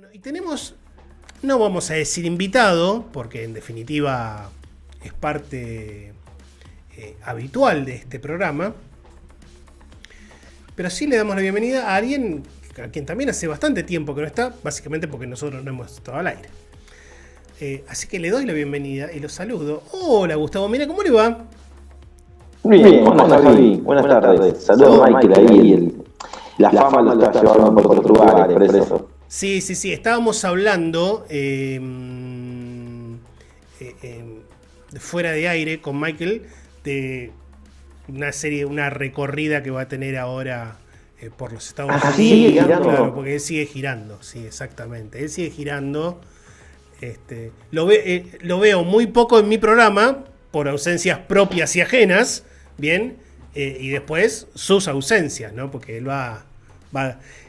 Bueno, y tenemos, no vamos a decir invitado, porque en definitiva es parte habitual de este programa, pero sí le damos la bienvenida a alguien a quien también hace bastante tiempo que no está, básicamente porque nosotros no hemos estado al aire. Así que le doy la bienvenida y lo saludo. Hola Gustavo, mira, ¿cómo le va? Bien, ¿cómo estás, Javi? Buenas tardes. Saludos a Michael ahí. La fama lo está llevando por otros lugares, por eso. Sí, estábamos hablando fuera de aire con Michael de una serie, una recorrida que va a tener ahora por los Estados Unidos. Sí, claro, porque él sigue girando, sí, exactamente. Él sigue girando. Lo veo muy poco en mi programa por ausencias propias y ajenas, bien, y después sus ausencias, ¿no? Porque él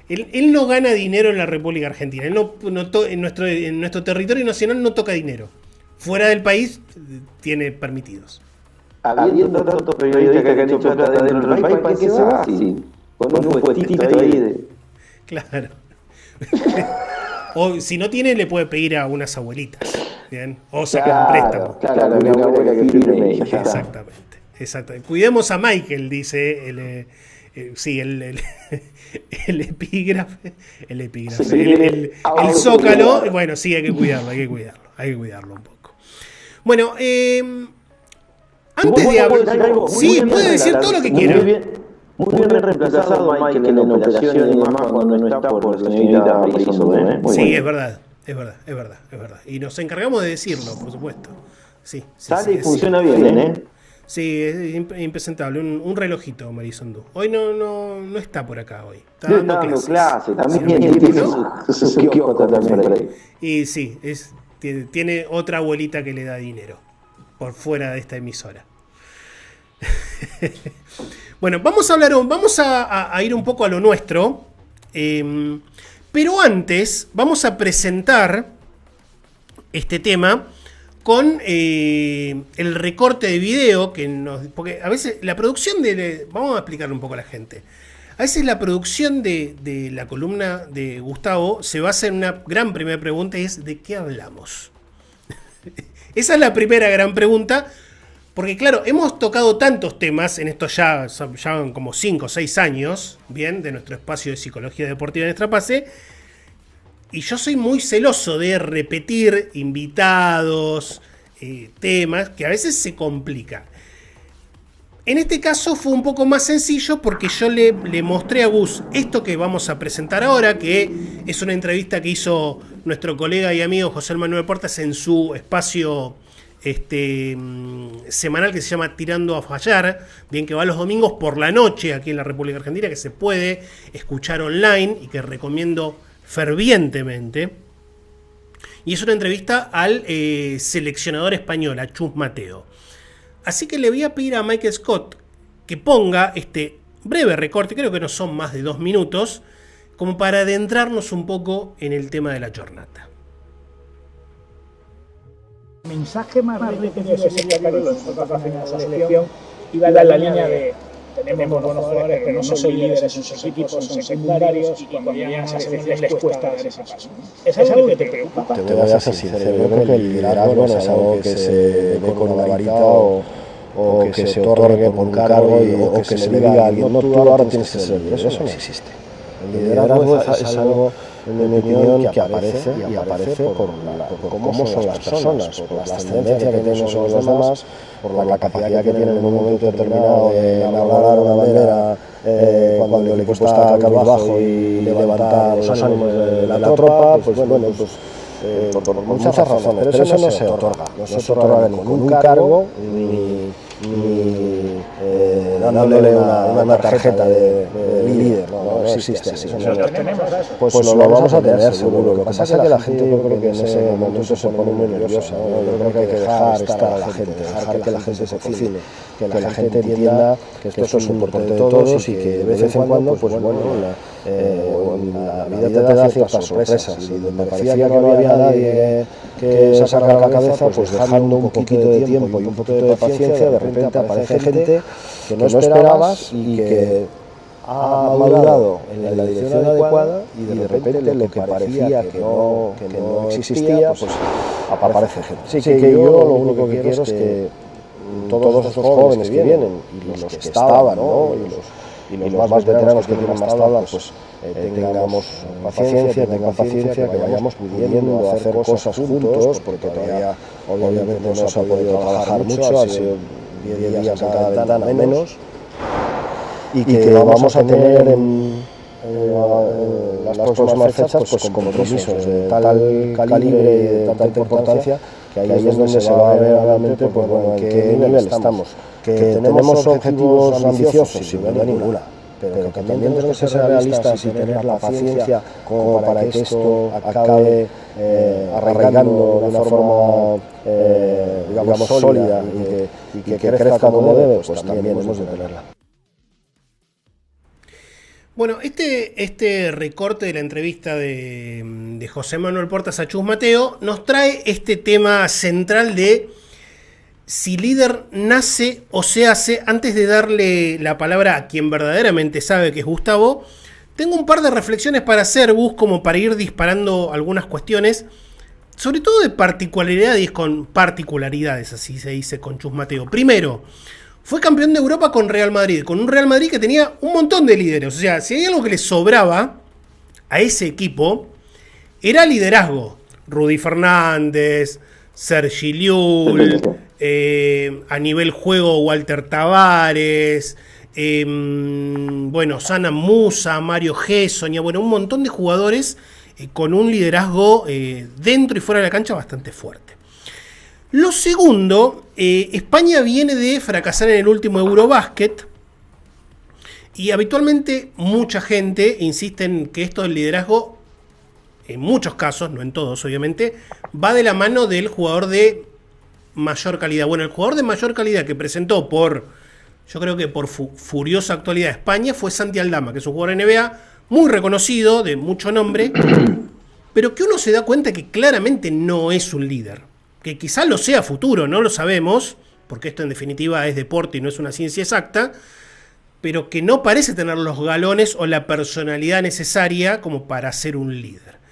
él no gana dinero en la República Argentina. Él en nuestro territorio nacional no toca dinero. Fuera del país tiene permitidos. Habiendo tantos periodistas que han hecho plata dentro del país, ¿para qué se va? Sí, con un puestito ahí de... Claro. O si no tiene, le puede pedir a unas abuelitas, ¿bien? O sacar un préstamo. Claro, una abuela que firme. Exactamente. Cuidemos a Michael, dice el epígrafe. Sí, el zócalo. Bueno, sí, hay que cuidarlo un poco. Bueno, antes de hablar... Sí, puede decir todo lo que quiera. Muy bien reemplazado Michael en la operación y demás cuando no está por la señorita Marisol. Sí, es verdad. Y nos encargamos de decirlo, por supuesto. Sí, sale y funciona bien, ¿eh? Sí, es impresentable. Un relojito, Marisondo. Hoy no está por acá hoy. Está dando clase. También tiene su kiosco también por ahí. Y sí, tiene otra abuelita que le da dinero por fuera de esta emisora. Bueno, vamos a ir un poco a lo nuestro. Pero antes vamos a presentar este tema con el recorte de video porque a veces la producción vamos a explicarle un poco a la gente. A veces la producción de la columna de Gustavo se basa en una gran primera pregunta y es ¿de qué hablamos? Esa es la primera gran pregunta, porque claro, hemos tocado tantos temas en estos ya como 5 o 6 años, bien, de nuestro espacio de psicología deportiva en Extra Pase. Y yo soy muy celoso de repetir invitados, temas, que a veces se complica. En este caso fue un poco más sencillo porque yo le mostré a Gus esto que vamos a presentar ahora, que es una entrevista que hizo nuestro colega y amigo José Manuel Portas en su espacio semanal que se llama Tirando a Fallar, bien, que va los domingos por la noche aquí en la República Argentina, que se puede escuchar online y que recomiendo fervientemente. Y es una entrevista al seleccionador español, a Chus Mateo. Así que le voy a pedir a Michael Scott que ponga este breve recorte, creo que no son más de 2 minutos, como para adentrarnos un poco en el tema de la jornada. El mensaje más rico que sería Carlos en la página de la selección iba en la línea de tenemos buenos jugadores, pero no son líderes en sus equipos, son secundarios y cuando llegan a esa selección les cuesta dar ese paso. ¿Es algo que te preocupa? Te voy a ser sincero, yo creo que el liderazgo no es algo que se ve con una varita o que se otorgue por un cargo o que se le diga a alguien, no, tú ahora tienes que ser líder, eso no existe. El liderazgo es algo, en mi opinión, que aparece por cómo son las personas, por la ascendencia que tienen sobre los demás, por la capacidad que tienen en un momento determinado de enarbolar una bandera cuando el equipo está cabizbajo y levantar los ánimos de la tropa, pues bueno, por muchas razones, pero eso no se otorga ni con un cargo ni dándole una tarjeta de líder, no existe así. Pues lo vamos a tener seguro. Lo que pasa es que la gente, yo creo que en ese momento se pone muy nerviosa, ¿no? Yo creo que hay que dejar estar a la gente, dejar que la gente se cocine, que la gente entienda que esto es un deporte de todos y que de vez en cuando, pues bueno, la vida te da ciertas sorpresas y donde parecía que no había nadie que sacar la cabeza, pues dejando un poquito de tiempo y un poquito de paciencia, de repente aparece gente que no esperabas y que ha madurado en la dirección adecuada y de repente lo que parecía que no existía, pues aparece gente. Sí, que yo lo único que quiero es que todos esos jóvenes que vienen y los que estaban, ¿no? y los más veteranos que tienen más tabla, pues tengamos paciencia, que vayamos pudiendo hacer cosas juntos, porque todavía obviamente no se ha podido trabajar mucho, ha sido 10 días en cada ventana menos, y que vamos a tener en las próximas fechas pues compromisos de tal calibre y de tanta importancia, que ahí es donde se va a ver realmente pues, bueno, en qué nivel estamos. Que tenemos objetivos ambiciosos, sin duda ninguna, pero que también tenemos que ser realistas y tener la paciencia como para que esto acabe arraigando de una forma digamos sólida y que crezca como debe, pues también hemos de tenerla. Bueno, este recorte de la entrevista de José Manuel Portas a Chus Mateo nos trae este tema central de si líder nace o se hace. Antes de darle la palabra a quien verdaderamente sabe, que es Gustavo, tengo un par de reflexiones para hacer, Gus, como para ir disparando algunas cuestiones, sobre todo de particularidades, así se dice con Chus Mateo. Primero, fue campeón de Europa con Real Madrid, con un Real Madrid que tenía un montón de líderes. O sea, si hay algo que le sobraba a ese equipo, era liderazgo. Rudy Fernández, Sergi Llull, a nivel juego Walter Tavares, bueno, Sana Musa, Mario Gessonia, bueno, un montón de jugadores con un liderazgo dentro y fuera de la cancha bastante fuerte. Lo segundo, España viene de fracasar en el último Eurobasket y habitualmente mucha gente insiste en que esto del liderazgo, en muchos casos, no en todos obviamente, va de la mano del jugador de mayor calidad. Bueno, el jugador de mayor calidad que presentó yo creo que por furiosa actualidad España, fue Santi Aldama, que es un jugador NBA muy reconocido, de mucho nombre, pero que uno se da cuenta que claramente no es un líder. Que quizás lo sea a futuro, no lo sabemos, porque esto en definitiva es deporte y no es una ciencia exacta, pero que no parece tener los galones o la personalidad necesaria como para ser un líder.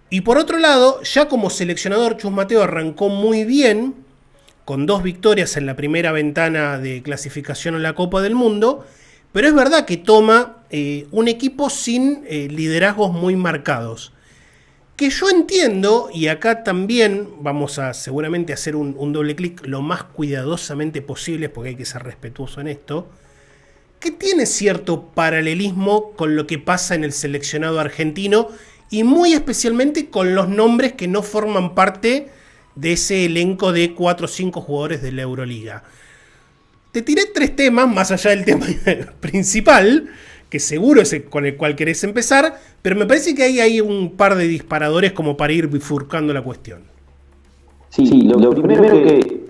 Y por otro lado, ya como seleccionador, Chus Mateo arrancó muy bien, con 2 victorias en la primera ventana de clasificación en la Copa del Mundo, pero es verdad que toma un equipo sin liderazgos muy marcados. Que yo entiendo, y acá también vamos a seguramente hacer un doble clic lo más cuidadosamente posible, porque hay que ser respetuoso en esto, que tiene cierto paralelismo con lo que pasa en el seleccionado argentino, y muy especialmente con los nombres que no forman parte de ese elenco de 4 o 5 jugadores de la Euroliga. Te tiré 3 temas, más allá del tema principal, que seguro es con el cual querés empezar, pero me parece que hay un par de disparadores como para ir bifurcando la cuestión. Sí, lo primero que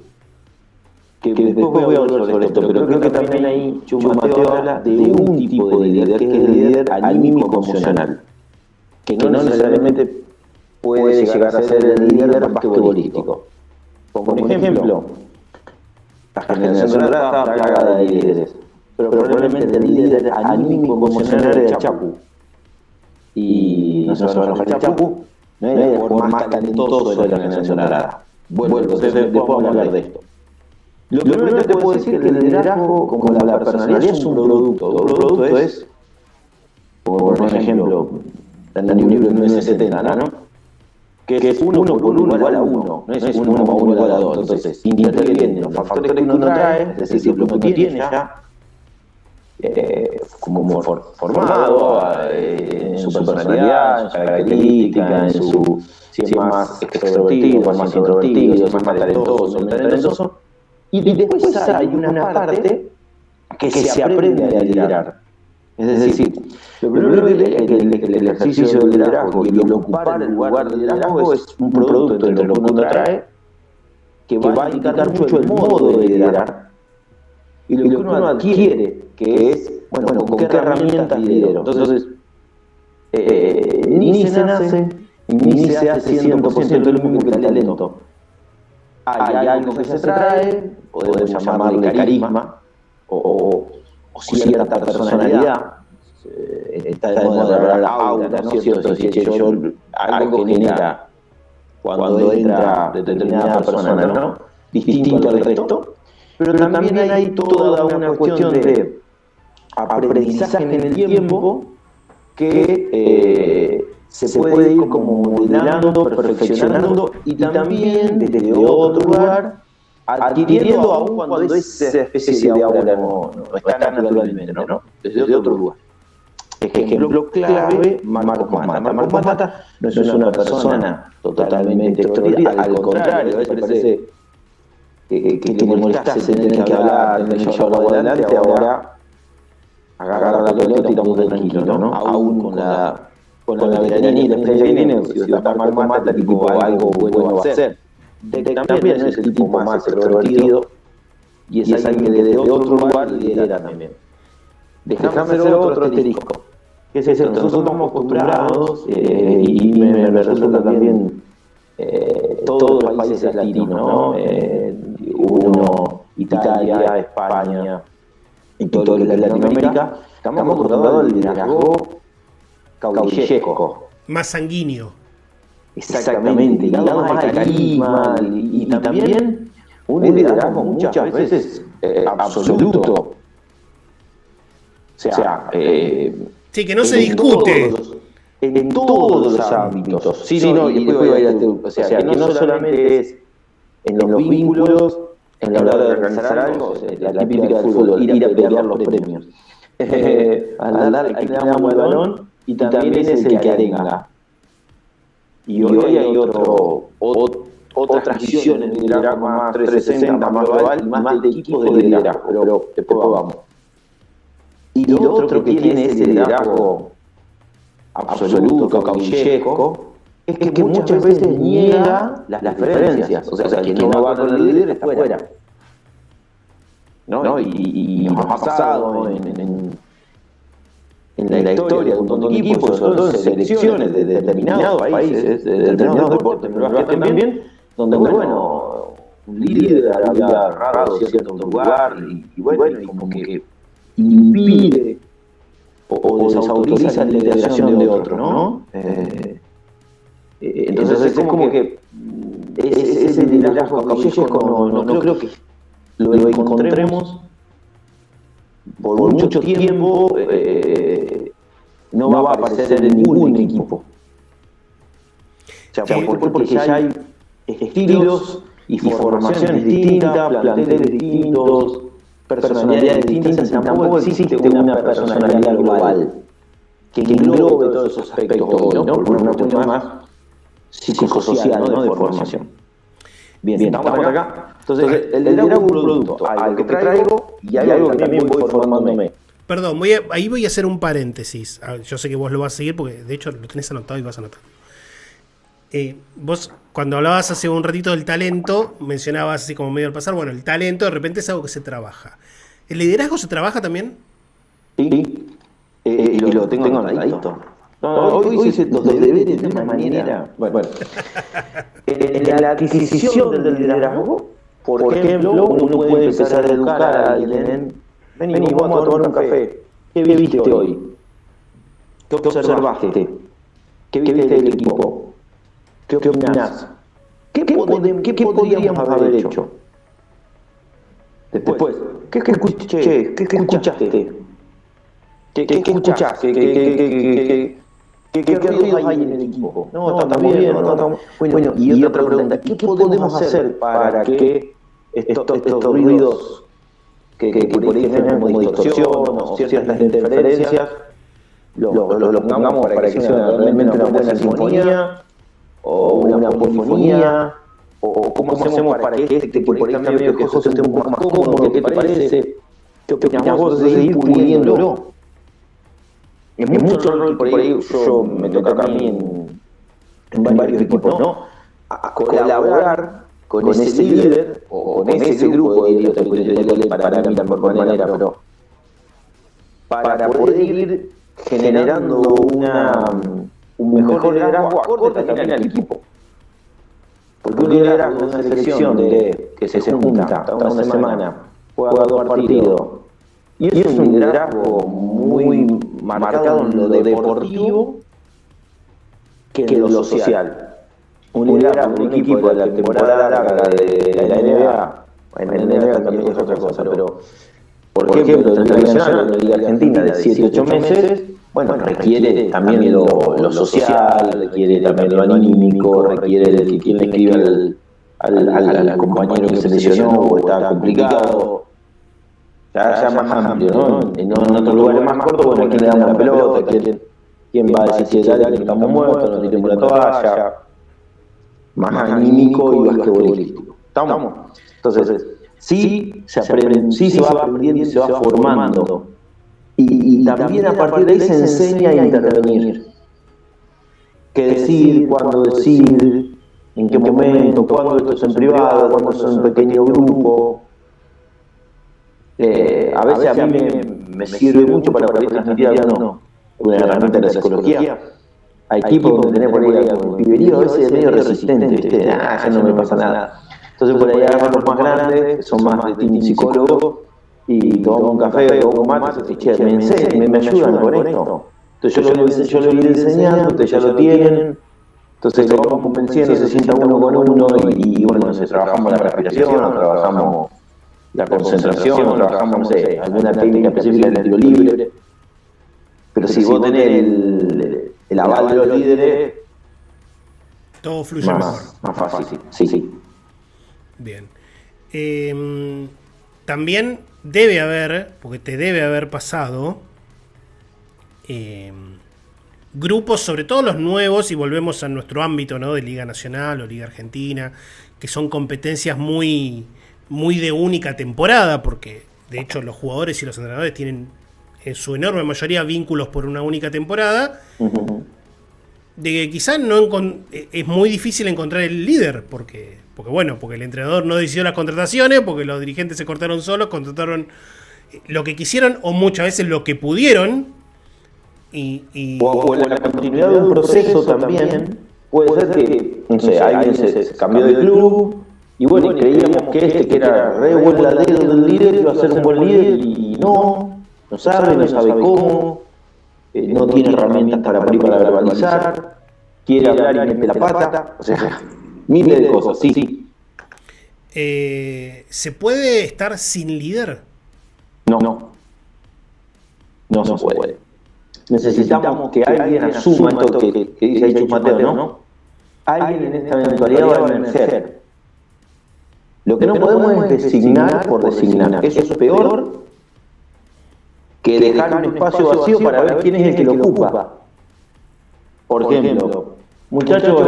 después voy a volver sobre esto, pero creo que también ahí Chus Mateo habla de un tipo de líder, que es el líder anímico emocional, que no necesariamente puede llegar a ser el líder basquetbolístico. Como por ejemplo, la generación dorada estaba plagada de líderes, pero probablemente el líder anímico emocional era el Chapu. Y no se va a enojar el Chapu, no era el jugador más talentoso de la generación dorada. Bueno, entonces después vamos a hablar de esto. Lo primero que te puedo decir es que el liderazgo, como la personalidad, es un producto. Un producto es, por ejemplo, en un libro de 1970, ¿no? Que es 1 por 1 igual a 1, no es 1 por 1 igual a 2. Entonces, intervienen los factores que uno trae, es decir, lo que tiene ya como formado en su personalidad, en su característica, en su si es más extrovertido, más introvertido, si es más talentoso, menos talentoso. Y después hay una parte que se aprende a liderar. Es decir, lo primero que el ejercicio del liderazgo y el ocupar el lugar del liderazgo es un producto entre lo que uno trae que va a indicar mucho el modo de liderar y lo que uno adquiere, que es, bueno, con qué herramientas lidero. Entonces, ni se nace ni se hace 100% lo mismo que el talento. Hay algo que se trae, podemos llamarle carisma, o o cierta personalidad. Está de moda hablar aura, ¿no es cierto? Si yo, algo genera cuando entra determinada persona, ¿no? Distinto al resto, pero también hay toda una cuestión de aprendizaje en el tiempo que se puede ir como modelando, perfeccionando y también desde otro lugar adquiriendo aún cuando esa especie de aura no está naturalmente, ¿no? Desde otro lugar. Ejemplo clave, Marcos Mata. Marcos Mata no es una persona totalmente extrovertida, al contrario, a veces parece que le molestase tener que hablar, tener que llevarlo adelante, ahora agarra la pelota y está muy tranquilo, ¿no? Aún con la veteranía y la experiencia que tiene, si está Marcos Mata, tipo algo bueno va a hacer. También no es el tipo más extrovertido y es alguien que desde otro lugar lidera también. Déjame hacer otro asterisco. ¿Qué es eso? Nosotros estamos acostumbrados y me resulta también todos los países latinos, ¿no? Italia, España y todo lo de Latinoamérica, estamos acostumbrados al liderazgo caudillesco. Más sanguíneo. Exactamente, ligado más al carisma y también un liderazgo muchas veces absoluto. O sea, sí, que no se discute. En todos los ámbitos. Sí, no, y después voy a ir o sea, que no solamente es en los vínculos, en la hora de organizar algo, la típica del fútbol, ir a pelear los premios. Al dar el balón y también es el que arenga. Y hoy hay otras visiones de liderazgo más 360, más global y más de equipos de liderazgo, pero después vamos. Y lo otro que tiene ese liderazgo absoluto, caudillesco, es que muchas veces niega las diferencias. O sea, el que no va con el líder está fuera. ¿No? Y nos ha pasado en la historia de un montón de equipos, sobre todo en selecciones de determinados países, de determinados deportes, pero el básquet también, donde, bueno, un líder había agarrado cierto lugar y bueno, y como que impide o desautoriza la lideración de otro, ¿no? Entonces es como que ese liderazgo caudillesco no creo que lo encontremos por mucho tiempo, no va a aparecer en ningún equipo. O sea, porque ya hay estilos y formaciones distintas, planteles distintos, personalidades distintas, y tampoco existe una personalidad global que englobe todos esos aspectos, ¿no? Por una cuestión más psicosocial, ¿no? De formación. Bien, estamos acá. Entonces, el liderazgo es un producto, algo que traigo y algo que también voy formándome. Perdón, ahí voy a hacer un paréntesis. Yo sé que vos lo vas a seguir porque de hecho lo tenés anotado y vas a anotar. Vos, cuando hablabas hace un ratito del talento, mencionabas así como medio al pasar, bueno, el talento de repente es algo que se trabaja. ¿El liderazgo se trabaja también? Sí, y lo tengo anotadito. Hoy los deberes de una manera. Bueno. En la adquisición del liderazgo, por ejemplo, uno puede empezar a educar a alguien. Vení, vamos a tomar un café. ¿Qué viste hoy? ¿Qué observaste? ¿Qué viste del equipo? ¿Qué opinás? ¿Qué podríamos haber hecho? Después, ¿qué escuchaste? ¿Qué escuchás? ¿Qué ruidos hay en el equipo? No, está muy bien. Bueno, y otra pregunta, ¿qué podemos hacer para que estos ruidos que por ahí generan como distorsión o ciertas interferencias los pongamos para que sea realmente una buena sinfonía o una polifonía? ¿O cómo hacemos para que que por ahí está medio quejoso esté un poco más cómodo? ¿Qué te parece? ¿Qué opinas vos de ir puliéndolo? Es mucho rol por ahí, yo me toca a mí en varios equipos, ¿no? A colaborar con ese líder o con ese grupo de líderes, para mí la mejor manera, pero para poder ir generando un mejor liderazgo acorde también al equipo. Porque un liderazgo de una selección que se junta una semana, juega 2 partidos, Y es un liderazgo muy marcado en lo deportivo que en lo social. Un liderazgo de un equipo de la temporada larga de la NBA, bueno, en la NBA también es otra cosa, pero por ejemplo, en la Nacional, en la Liga Argentina de 7-8 meses, bueno, requiere también lo social, requiere también lo anímico, requiere de que quien le escribe al compañero que se lesionó o está complicado, ya más amplio, ¿no? En otros lugares más cortos, bueno, a quién le damos la pelota, quién va a decir, dale, que estamos muertos, no tiremos la toalla, más anímico y basquetbolístico. ¿Estamos? Entonces, sí se aprende, sí se va aprendiendo y se va formando. Y también a partir de ahí se enseña a intervenir. Qué decir, cuándo decir, en qué momento, cuándo esto es en privado, cuándo es en pequeño grupo. A veces a mí me sirve mucho para poder transmitir una herramienta de la psicología. Hay equipos donde tenés por ahí algún piberío, a veces es medio resistente, ¿viste? Ya no me pasa nada. Entonces por ahí agarran los más grandes, que son más de team psicólogo, y tomamos un café o un mate, y che, me ayudan con esto. Entonces yo lo iré enseñando, ustedes ya lo tienen, entonces lo vamos convenciendo, se sienta uno con uno, y bueno, entonces trabajamos la respiración, o trabajamos la concentración, o trabajamos, no sé, alguna técnica específica del tiro libre. Pero si vos tenés el aval de los líderes, todo fluye mejor. Más fácil, sí. Bien. También debe haber, porque te debe haber pasado, grupos, sobre todo los nuevos, y volvemos a nuestro ámbito, ¿no? De Liga Nacional o Liga Argentina, que son competencias muy, muy de única temporada, porque de hecho los jugadores y los entrenadores tienen en su enorme mayoría vínculos por una única temporada. De que quizás es muy difícil encontrar el líder, porque el entrenador no decidió las contrataciones, porque los dirigentes se cortaron solos, contrataron lo que quisieron o muchas veces lo que pudieron. O la continuidad de un proceso también. Puede ser que, no sé, alguien se cambió de club y bueno, creíamos que era re buen ladero del líder, iba a ser un buen líder y no sabe cómo. No tiene herramientas para verbalizar, quiere hablar y mete la pata, o sea, miles de cosas, sí. ¿Se puede estar sin líder? No se puede. Necesitamos que alguien asuma esto que dice ahí Mateo, ¿no? Alguien en esta eventualidad va a emerger. Lo que no podemos es designar por designar. Eso es peor que dejar un espacio vacío para ver quién es el que lo ocupa. Por ejemplo, muchachos,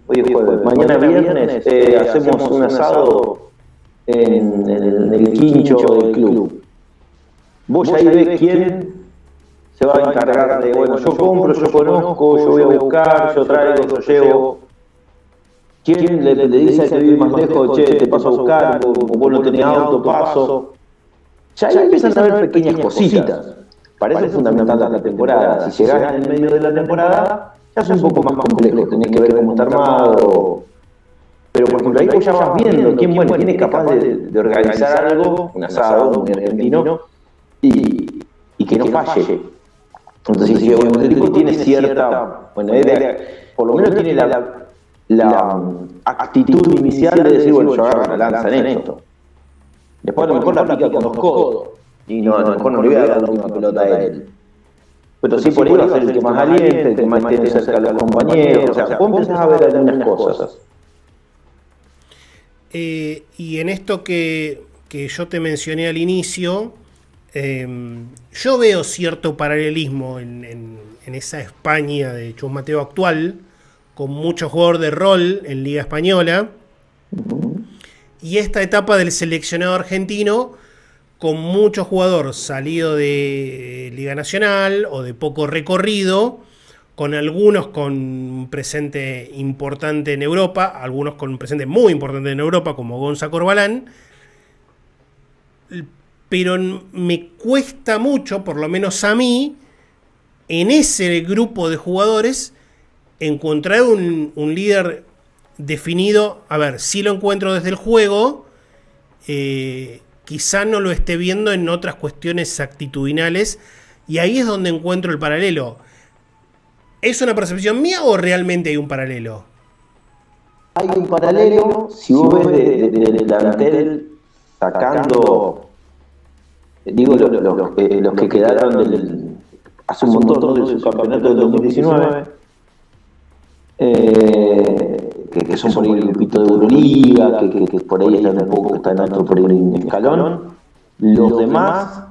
hoy es jueves, mañana viernes hacemos un asado en el quincho del club. Vos ahí ves quién se va a encargar de, bueno, yo compro, yo conozco, yo voy a buscar, yo traigo, yo llevo. ¿Quién le dice al que vive más lejos, che, te paso a buscar, o vos no tenés auto, paso? Ya ahí empiezan a haber pequeñas cositas. Para eso es fundamental la temporada. Si llegás en el medio de la temporada, ya es un poco más complejo. Tenés que ver cómo está armado. Pero por ejemplo, ahí vos ya vas viendo quién es capaz de organizar algo, un asado muy argentino, y que no falle. Entonces, si el tipo tiene cierta, por lo menos tiene la actitud inicial de decir, bueno, yo agarro la lanza en esto. Después a lo mejor la pica con los codos. Y a lo mejor no le voy a dar la última pelota a él. Pero sí por ahí va a ser el que más aliente, el que más tiene cerca a los compañeros. O sea, vos empezás a ver algunas cosas. Y en esto que yo te mencioné al inicio, yo veo cierto paralelismo en esa España de Chus Mateo actual, con mucho jugador de rol en Liga Española, y esta etapa del seleccionado argentino con mucho jugador salido de Liga Nacional o de poco recorrido, con algunos con un presente importante en Europa, algunos con un presente muy importante en Europa, como Gonza Corbalán, pero me cuesta mucho, por lo menos a mí, en ese grupo de jugadores, encontrar un líder definido. A ver, si lo encuentro desde el juego, que quizá no lo esté viendo en otras cuestiones actitudinales, y ahí es donde encuentro el paralelo. ¿Es una percepción mía o realmente hay un paralelo? Hay un paralelo, si vos ves del plantel sacando, digo, los que quedaron hace un montón del subcampeonato del 2019, que son por ahí el grupito de Euroliga, que por ahí están un poco, están otro por ahí en escalón. Los demás,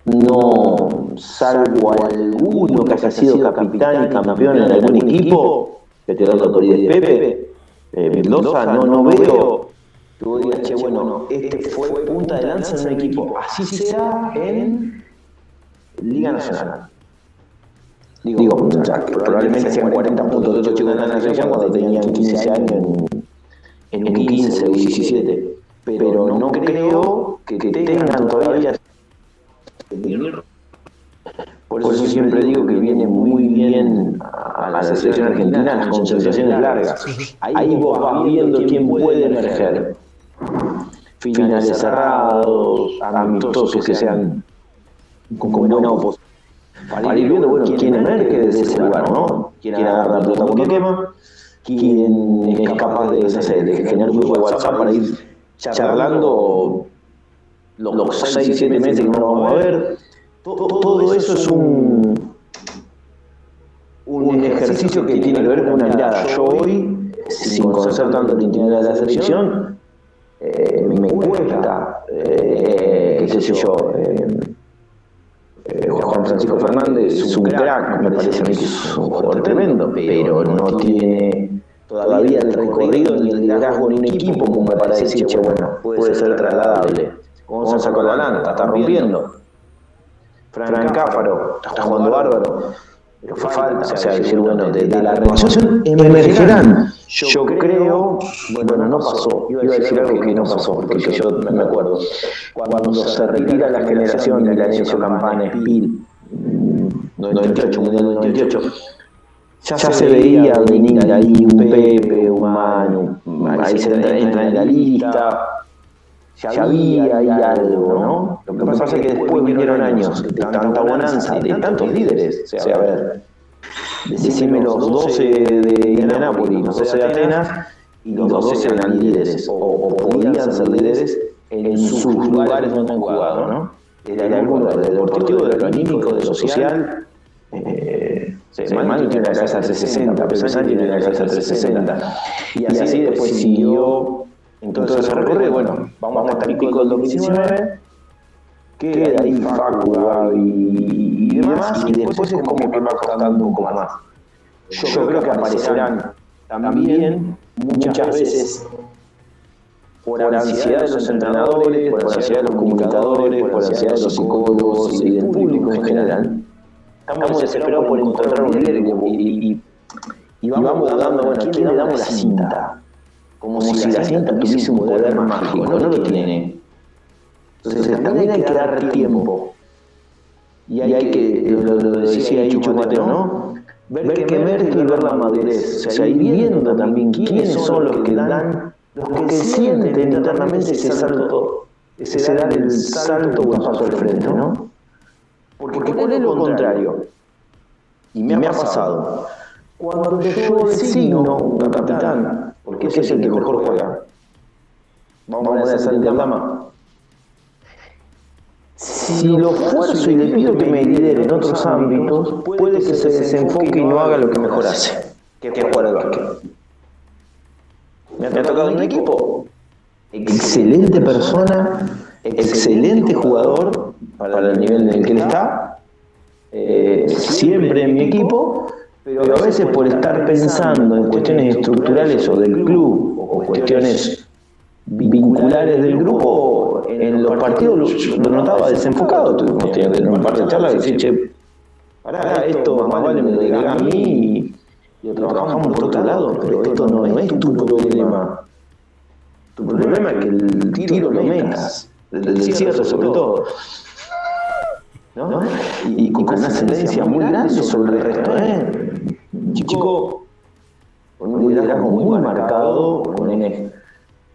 no, salvo alguno que haya sido capitán y campeón en algún equipo, que te da la autoridad de Pepe, Mendoza, no veo que vos digas, che, bueno, este fue punta de lanza en un equipo, así sea en Liga Nacional. Digo, o sea, que probablemente sean 40 puntos de 8 chicos en la Nacional cuando tenían 15 años en un 15 o 17. Pero no creo que tengan todavía. Por eso siempre digo que viene muy bien a la selección argentina las concentraciones largas. Ahí vos vas viendo quién puede emerger. Finales cerrados, amistosos que sean con buena oposición. Para ir viendo, bueno, quién emerge desde ese lugar, ¿no? Quién agarra la pelota cuando quema, quién es capaz de generar un grupo de WhatsApp para ir charlando los 6-7 meses que no nos vamos a ver. Todo eso es un ejercicio que tiene que ver con una mirada. Yo hoy, sin conocer tanto la intimidad de la selección, me cuesta, qué sé yo, Juan Francisco Fernández es un crack, me parece a mí que es un jugador tremendo, pero no tiene todavía el recorrido ni el liderazgo en un equipo como para decir, che, bueno, puede ser trasladable. Gonzalo Colbalanta está rompiendo. Frank Cáfaro está jugando bárbaro, pero falta, o sea, decir, bueno, de la renovación emergerán. Yo creo, bueno, no pasó, iba a decir algo que no pasó, porque yo me acuerdo, cuando se retira la generación de la Nencio Campana, Espil, 98, Mundial del 98, ya se veía venir ahí un Pepe, un Manu, ahí se entra en la lista. Ya había ahí algo, ¿no? Lo que pasa es que después vinieron años de tanta bonanza, de tantos líderes. O sea, a ver, decime los 12 de Indianápolis, los 12 de Atenas, y los 12 eran líderes, o podían ser líderes en sus lugares donde han jugado, ¿no? De algún lugar, de deportivo, de lo anímico, de lo social. Manu tiene una casa 360, Pesán tiene una casa 360. Y así después siguió. Entonces se recorre, bueno, vamos hasta el pico del 2019, queda ahí Facu, Gaby y demás, y después es como que va costando un poco más. Yo creo que aparecerán también muchas veces por ansiedad de los entrenadores, por ansiedad de los comunicadores, por ansiedad de los psicólogos y del público en general. Estamos desesperados por encontrar un líder y vamos dando, bueno, ¿a quién le damos la cinta? Como si la cinta tuviese un poder mágico, no lo tiene. Entonces también hay que dar tiempo. Y hay que, lo decía ahí Chumateo, ¿no? Ver que emerge y ver la madurez. O sea, ir viendo también quiénes son los que dan, los que sienten internamente ese salto, ese dar el salto o el paso al frente, ¿no? Porque ¿cuál es lo contrario? Y me ha pasado. Cuando yo designo un capitán, porque ese es el que mejor juega. Vamos a hacer el Aldama. Si lo fuerzo y le pido que me lidere en otros ámbitos, puede que se desenfoque y no haga lo que mejor hace, que es jugar al básquet. Me ha tocado en un equipo. Excelente persona, excelente jugador para el nivel en el que él está. Siempre en mi equipo. Pero a veces por estar pensando en cuestiones estructurales o del club, o cuestiones vinculares del grupo, en los partidos lo notaba desenfocado. Tuvimos que tener un par de charlas y decir, che, pará, esto más vale me lo digas a mí y lo trabajamos por otro lado, pero esto no es tu problema. Tu problema es que el tiro lo metas, del cierre sobre todo. ¿No? Y con una ascendencia muy grande sobre el resto, chico con un liderazgo muy marcado, con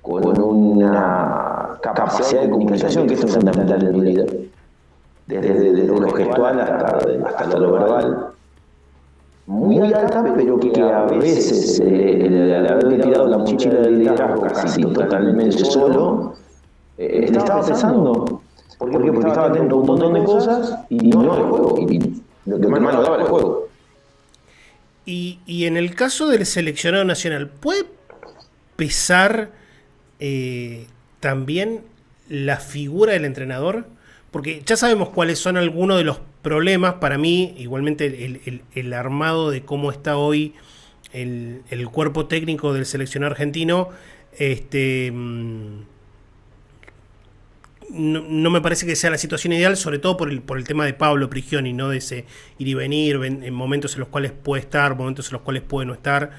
una capacidad de comunicación, que esto es fundamental en el líder, desde lo gestual hasta lo verbal, muy alta, pero que a veces el haber tirado la mochila del liderazgo casi totalmente solo, le estaba pesando. ¿Por qué? Porque estaba atento a un montón de cosas y no al juego, y lo que más lo daba el juego. Y en el caso del seleccionado nacional, ¿puede pesar también la figura del entrenador? Porque ya sabemos cuáles son algunos de los problemas. Para mí, igualmente, el armado de cómo está hoy el cuerpo técnico del seleccionado argentino, no me parece que sea la situación ideal, sobre todo por el tema de Pablo Prigioni, ¿no? De ese ir y venir, en momentos en los cuales puede estar, momentos en los cuales puede no estar,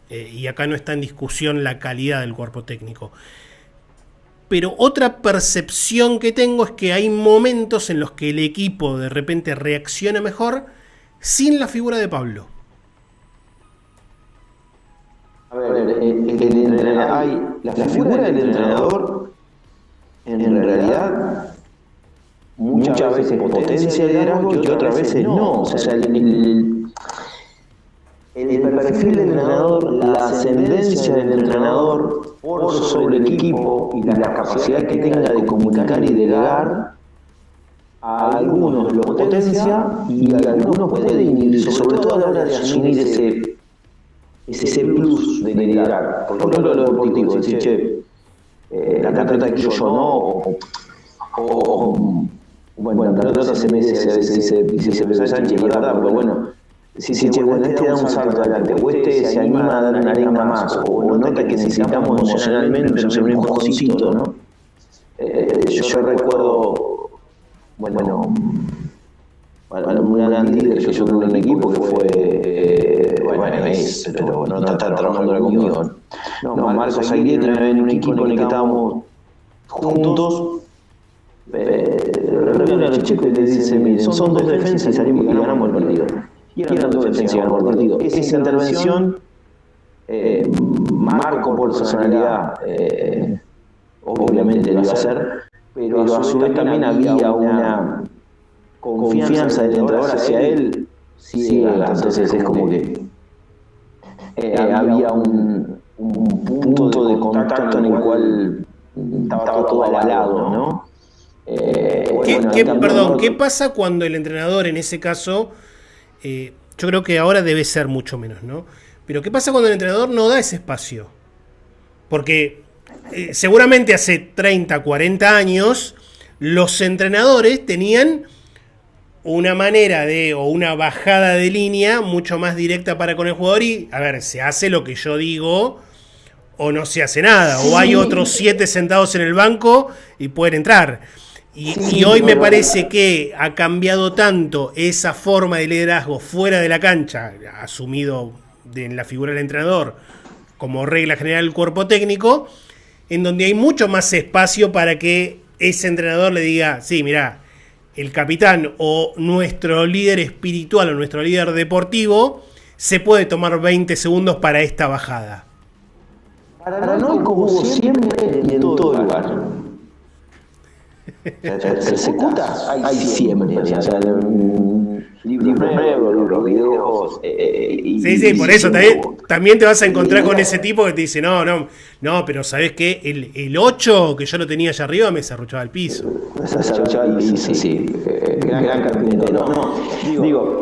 y acá no está en discusión la calidad del cuerpo técnico. Pero otra percepción que tengo es que hay momentos en los que el equipo de repente reacciona mejor sin la figura de Pablo. A ver, la figura del entrenador en realidad muchas veces potencia el liderazgo y otras veces no. O sea, el perfil del entrenador, la ascendencia del entrenador por sobre el equipo y la capacidad que tenga de comunicar y delegar, a algunos lo potencia y a algunos puede inhibir, sobre todo a la hora de asumir ese plus de liderar. Por ejemplo, lo deportivo, decir, che, la pelota aquí yo no, bueno, la pelota se me dice Pedro Sánchez, ¿verdad? Pero bueno, si che, bueno, este da un salto adelante, o este se anima a dar una arena más, o nota que necesitamos emocionalmente, no sé, un empujoncito, ¿no? Yo recuerdo, bueno, un gran líder que yo tuve en el equipo que fue, pero no está trabajando conmigo. No, Marcos Aguirre en un equipo en el que estábamos juntos. Reúne a los chicos y les dice, miren, son dos defensas y salimos y ganamos el partido. Y eran dos defensas y ganamos el partido. Esa intervención, Marco por personalidad, obviamente lo iba a hacer, pero a su vez también había una confianza del entrenador hacia él ciega. Entonces es como que había un punto de contacto en el cual estaba todo avalado, ¿no? ¿Qué pasa cuando el entrenador, en ese caso, yo creo que ahora debe ser mucho menos, ¿no? Pero ¿qué pasa cuando el entrenador no da ese espacio? Porque seguramente hace 30, 40 años los entrenadores tenían una manera o una bajada de línea mucho más directa para con el jugador y, a ver, se hace lo que yo digo o no se hace nada, o hay otros 7 sentados en el banco y pueden entrar. Y hoy me parece que ha cambiado tanto esa forma de liderazgo fuera de la cancha, asumido en la figura del entrenador como regla general del cuerpo técnico, en donde hay mucho más espacio para que ese entrenador le diga, sí, mirá, el capitán o nuestro líder espiritual o nuestro líder deportivo se puede tomar 20 segundos para esta bajada. Para no como siempre y en todo lugar. Se ejecuta, hay siempre. O sea, libros nuevos, libros, videos. Sí, por eso también te vas a encontrar con ese tipo que te dice, no, pero ¿sabés qué? El 8 que yo lo tenía allá arriba me serruchaba el piso. Se serruchaba el piso, sí. Gran carpintero. No, digo,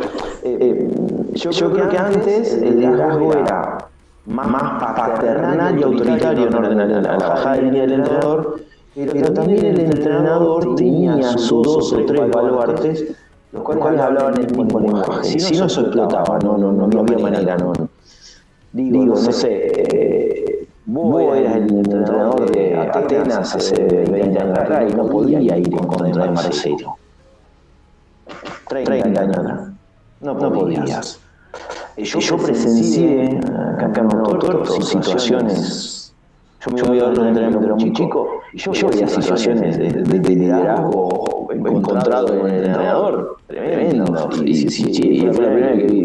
yo creo que antes el liderazgo era más paternal y autoritario en orden a la bajada de línea del entrenador, pero también el entrenador tenía sus 2 o 3 baluartes, los cuales hablaban el mismo lenguaje. Si no, eso explotaba, no había manera, no. Digo, no sé, vos eras el entrenador de Atenas hace 20 años atrás y no podía ir en contra de Marcelo. 30 años atrás. No podías. Yo presencié acá en Autor situaciones. Yo me iba a otro entrenamiento, era muy chico, y yo veía situaciones de liderazgo encontrado en el entrenador, tremendo. Y fue la primera vez que vi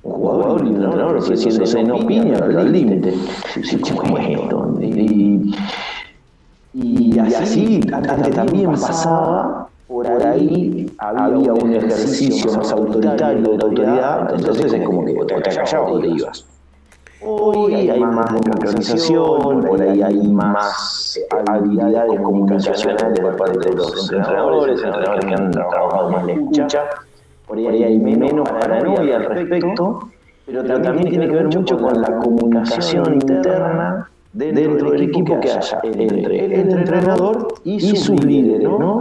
un jugador y un entrenador ofreciéndose no piña, pero al límite. ¿Cómo es esto? Y así antes también pasaba, por ahí había un ejercicio más autoritario de la autoridad, entonces es como que te callabas o te ibas. Hoy hay más democratización, por ahí hay más habilidades comunicacionales de parte de los entrenadores que han trabajado más la escucha, por ahí hay menos paranoia al respecto, pero también tiene que ver mucho con la comunicación interna dentro del equipo que haya entre el entrenador y sus líderes, ¿no?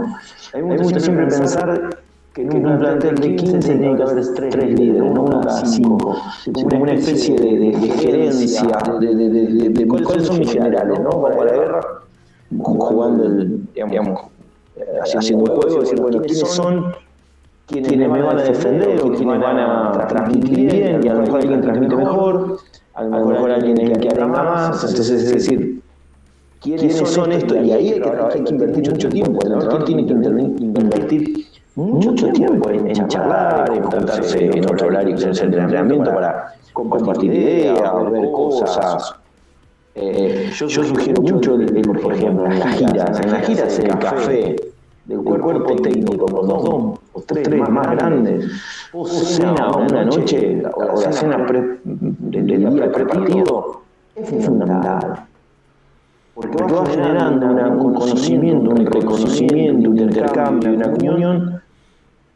A mí me gusta siempre pensar que en un plantel de 15 tiene que haber 3 líderes, no uno cada 5, como una especie de gerencia, de cuáles son mis generales, ¿no? Para la guerra, jugando, digamos, haciendo un juego, decir, bueno, ¿quiénes son quienes me van a defender o quienes van a transmitir bien? Y a lo mejor alguien transmite mejor, a lo mejor alguien es el que habla más, entonces es decir, ¿quiénes son estos? Y ahí hay que invertir mucho tiempo, el entrenador tiene que invertir mucho tiempo en charlar, en juntarse en otro horario que es el entrenamiento para compartir ideas, ver cosas. Yo sugiero mucho, por ejemplo, en las giras el café del cuerpo técnico con los 2 o 3 más grandes, o cena una noche, o la cena del día prepartido, es fundamental. Porque va generando un conocimiento, un reconocimiento, un intercambio, una comunión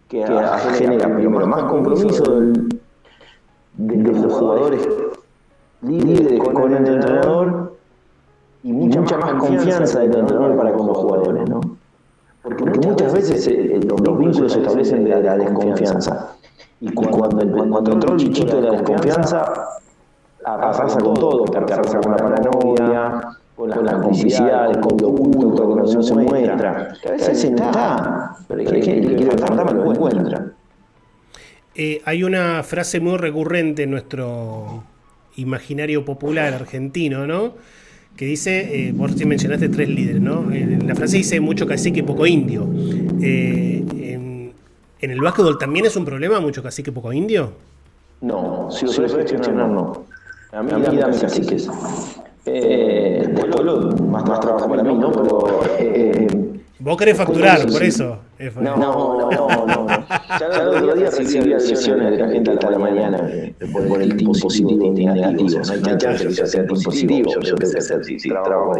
que genera primero más compromiso de los jugadores líderes con el entrenador y mucha más confianza del entrenador para con los jugadores, ¿no? Porque muchas veces los vínculos se establecen de la desconfianza. Y cuando entró el bichito de la desconfianza, arrasa con todo, arrasa con la paranoia, con las complicidades, con lo oculto, con lo que no se muestra. Que a veces está, pero hay que quiere fantasma lo encuentra. Hay una frase muy recurrente en nuestro imaginario popular argentino, ¿no? Que dice, vos sí mencionaste 3 líderes, ¿no? La frase dice mucho cacique, poco indio. ¿En el básquetbol también es un problema mucho cacique, poco indio? No, si lo puedes gestionar, no. A mí dame caciques. Después más trabajo para mí, ¿no? Pero vos querés facturar, por eso. No. Ya el otro día recibí lesiones de la gente hasta la mañana por el tipo positivo y negativo. No hay chance que yo sea team positivo, yo tengo que hacer trabajo.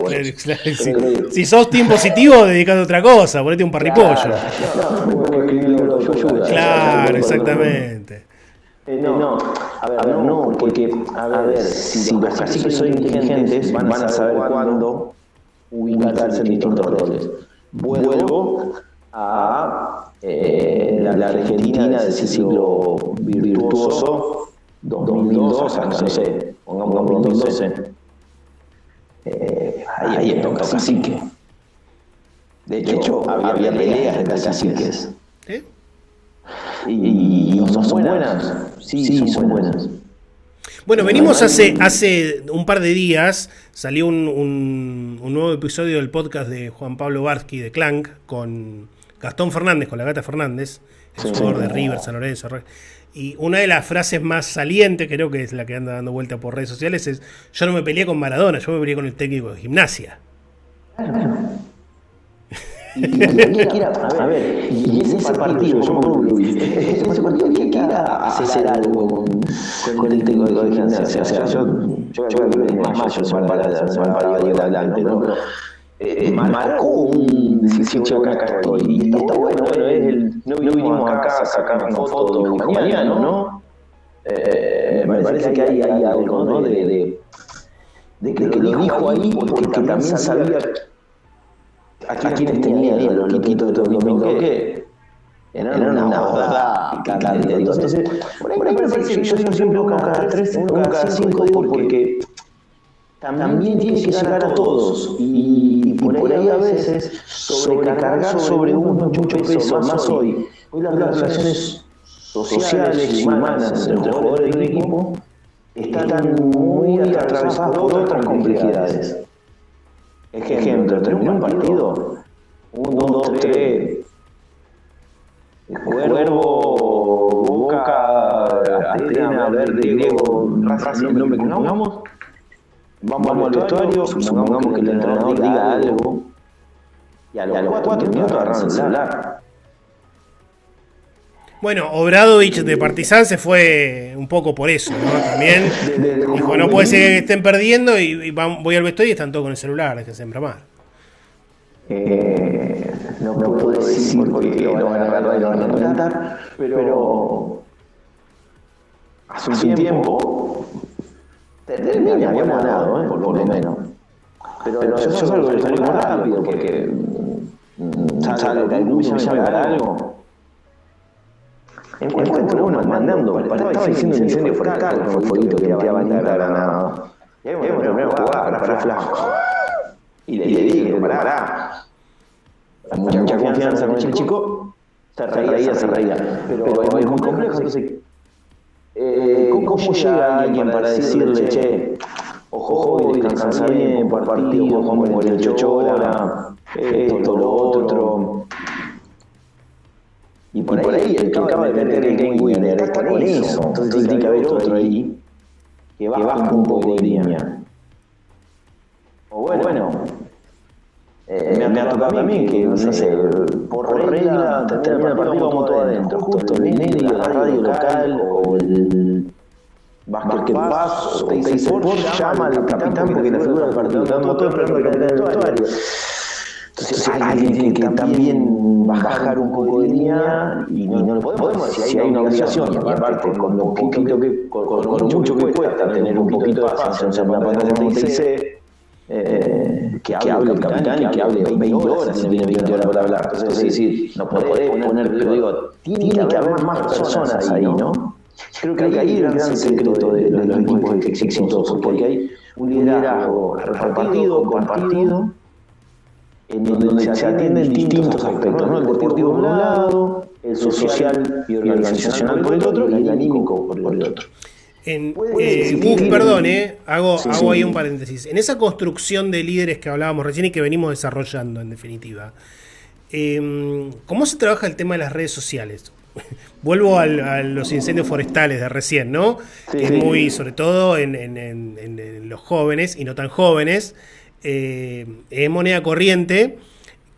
Si sos team positivo, dedicate a otra cosa, ponete un parripollo. Claro, exactamente. No, porque, si los caciques son inteligentes, van a saber cuándo ubicarse en distintos roles. Vuelvo a la Argentina de ese siglo virtuoso, 2002, no sé, pongamos 2012. Ahí está un cacique. De hecho, había peleas entre caciques. ¿Y no son buenas? Sí, son buenas. Bueno, venimos hace un par de días, salió un nuevo episodio del podcast de Juan Pablo Barsky de Clank con Gastón Fernández, con la Gata Fernández, el jugador de River, San Lorenzo. Y una de las frases más salientes, creo que es la que anda dando vuelta por redes sociales, es: yo no me peleé con Maradona, yo me peleé con el técnico de Gimnasia. Y ese partido, yo me acuerdo, ese partido hay que ir a hacer algo con el técnico de Gimnasia. O sea, yo creo que en mayo se van para ir adelante, ¿no? Pero marcó un decisión acá estoy. Y está bueno, no vinimos acá a sacar una foto mañana, ¿no? Me parece que hay algo, ¿no? De que lo dijo ahí porque también sabía a quienes tenían los loquitos de todo el domingo que eran una verdad picante. Entonces, por ahí me parece que yo siempre busco cada 3 o cada 5, digo, porque también tiene que llegar a todos. Y por ahí a veces sobrecargar sobre uno mucho peso, más hoy. Hoy las relaciones sociales y humanas entre jugadores de un equipo están muy atravesadas por otras complejidades. Ejemplo, terminó un partido, 1, 2, 3, Cuervo, Boca, Atenas, Verde, Griego, Raza, el nombre que nos pongamos, vamos al vestuario, supongamos que el entrenador diga algo Y a los 4 minutos agarraron el celular. Bueno, Obradovic de Partizan se fue un poco por eso, ¿no? También dijo, no puede ser que estén perdiendo y voy al vestuario y están todos con el celular, que se embramar. No puedo decir porque lo van a agarrar y lo van a plantar, pero hace un tiempo habíamos ganado, por lo menos. Pero yo salgo del vestuario muy rápido porque sale algún me llama para algo. Encuentro uno mandando, estaba diciendo un incendio forestal con un fueguito que tiraba Anita Granada. Y ahí me primero jugar, para flaco. Y le dije, pará. Mucha confianza con ese chico, se reía. Pero es muy complejo, entonces, ¿cómo llega alguien para decirle, che, ojo, descansa bien, por partido, jugamos 48 horas, esto, lo otro? Y por ahí el que acaba de meter el game winner está con eso. Entonces tiene que haber otro ahí que baja un poco de línea. O bueno, me ha tocado a mí que, no sé, por regla, termina el partido, vamos todos adentro. Justo el medio, la radio local o el Basket Pass o Teis Sport llama al capitán porque la figura del partido. Estamos todos esperando que caiga en el vestuario. Entonces alguien tiene que también bajar un poco de línea y no lo podemos decir, si hay una obligación, y aparte con lo poquito con mucho que cuesta tener un poquito de espacio en una pantalla de TIC, que hable el capitán y que hable 20 horas si no tiene 20 horas para hablar. Entonces es decir, no podés poner, pero digo, tiene que haber más personas ahí, ¿no? Creo que ahí es el gran secreto de los equipos exitosos, porque hay un liderazgo repartido, compartido, en donde se atienden distintos aspectos, ¿no? El deportivo por un lado, el social y organizacional por el otro, y el anímico por el otro. Perdón, hago ahí un paréntesis. En esa construcción de líderes que hablábamos recién y que venimos desarrollando, en definitiva, ¿cómo se trabaja el tema de las redes sociales? Vuelvo a los incendios forestales de recién, ¿no? Que es muy, sobre todo en los jóvenes y no tan jóvenes, es moneda corriente,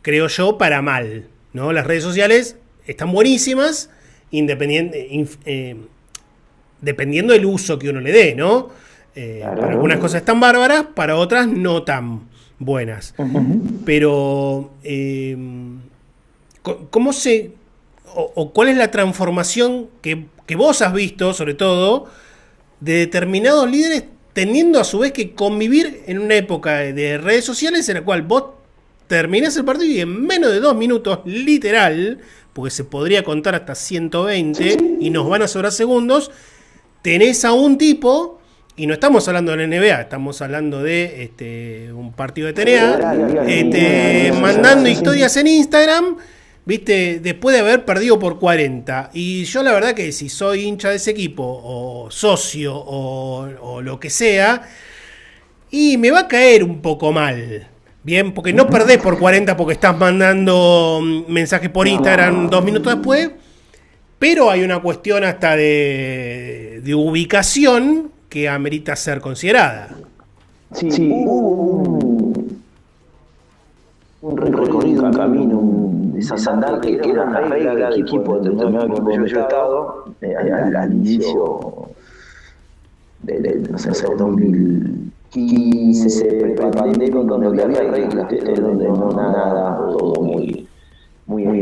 creo yo, para mal, ¿no? Las redes sociales están buenísimas, dependiendo del uso que uno le dé, ¿no? Para algunas cosas están bárbaras, para otras no tan buenas. Pero, ¿cómo se... o cuál es la transformación que vos has visto, sobre todo, de determinados líderes teniendo a su vez que convivir en una época de redes sociales en la cual vos terminás el partido y en menos de 2 minutos, literal, porque se podría contar hasta 120 y nos van a sobrar segundos, tenés a un tipo, y no estamos hablando de la NBA, estamos hablando de un partido de TNA, mandando historias en Instagram, viste, después de haber perdido por 40. Y yo la verdad que si soy hincha de ese equipo, o socio, o lo que sea, y me va a caer un poco mal. Bien, porque no perdés por 40 porque estás mandando mensajes por Instagram 2 minutos después, pero hay una cuestión hasta de ubicación que amerita ser considerada. Sí, un recorrido, un camino, esa andar que era una regla de equipo de determinado equipo donde yo he estado al inicio de, no sé, 2015, pre-pandemia, donde había reglas, donde no nada, todo muy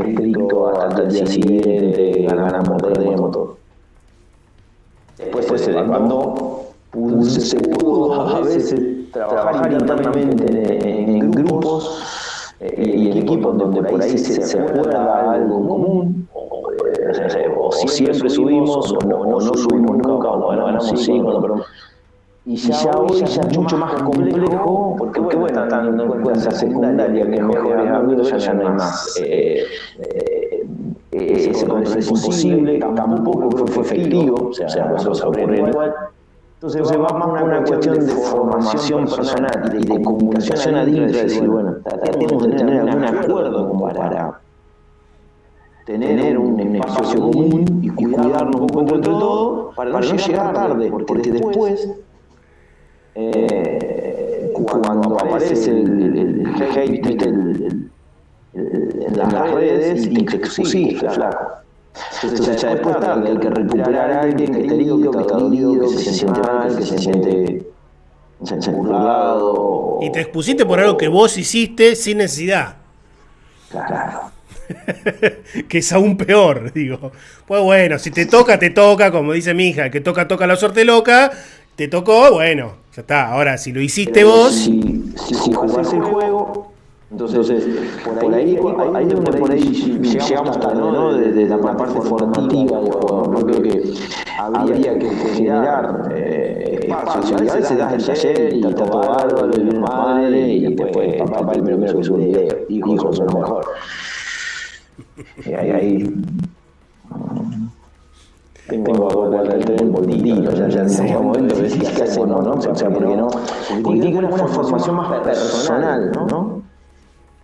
estricto, hasta el día siguiente, ganamos, perdemos, todo. Después se desbandó, se pudo a veces trabajar internamente en grupos y en equipos donde por ahí se acuerda algo en común, o siempre subimos, o no subimos nunca, o no ganamos 5, pero... Y ya hoy ya es mucho más complejo, porque bueno, están en cuenta secundaria, que mejores amigos ya no hay más. Ese control es imposible, tampoco fue efectivo, o sea, vamos a ocurrir igual. Entonces va más una cuestión de formación personal y de comunicación adentro, de decir, bueno, tenemos que tener algún acuerdo como para tener un espacio común y cuidarnos un poco entre todos para no llegar tarde, porque después, cuando aparece el hate, en las redes y te expusiste, flaco. Entonces ya después tarde, hay que recuperar a alguien que está herido, que está dolido, que se siente mal, que se siente burlado. Y te expusiste por algo que vos hiciste sin necesidad. Claro. Que es aún peor, digo. Pues bueno, si te toca, como dice mi hija, que toca la suerte loca, te tocó, bueno, ya está. Ahora, si lo hiciste vos... Si jugás el juego, entonces por ahí llegamos tarde, ¿no? Desde la parte formativa del juego, ¿no? Creo que habría que generar espacios. Y a veces das el taller y está todo bárbaro, y una madre, y después papá el primero que sube un video, hijo, son lo mejor. Y ahí tengo que guardar el tren por tiro, ya en un momento que decís qué hacemos, ¿no? O sea, ¿por qué no? Porque tiene que haber una formación más personal, ¿no?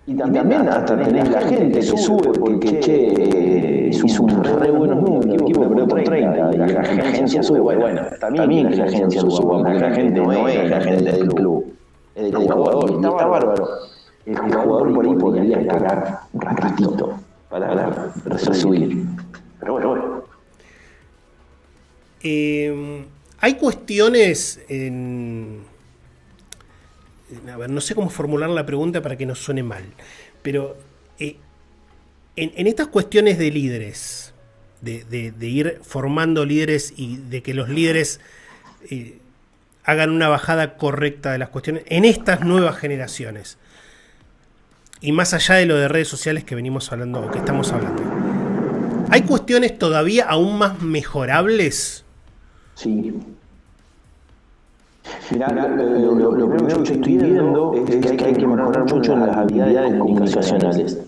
Y también hasta tenés la gente que sube, porque hizo un re buenos números, el equipo perdió por 30, y la agencia sube, bueno, también que la agencia suba, porque la gente no es la gente del club, es del jugador, y está bárbaro. El jugador por ahí podría esperar un ratito para resubir. Pero bueno. Hay cuestiones a ver, no sé cómo formular la pregunta para que no suene mal, pero en estas cuestiones de líderes, de ir formando líderes y de que los líderes hagan una bajada correcta de las cuestiones, en estas nuevas generaciones, y más allá de lo de redes sociales que venimos hablando, o que estamos hablando, ¿hay cuestiones todavía aún más mejorables? Sí. Mirá, lo primero que estoy viendo es que hay que mejorar mucho en las habilidades comunicacionales.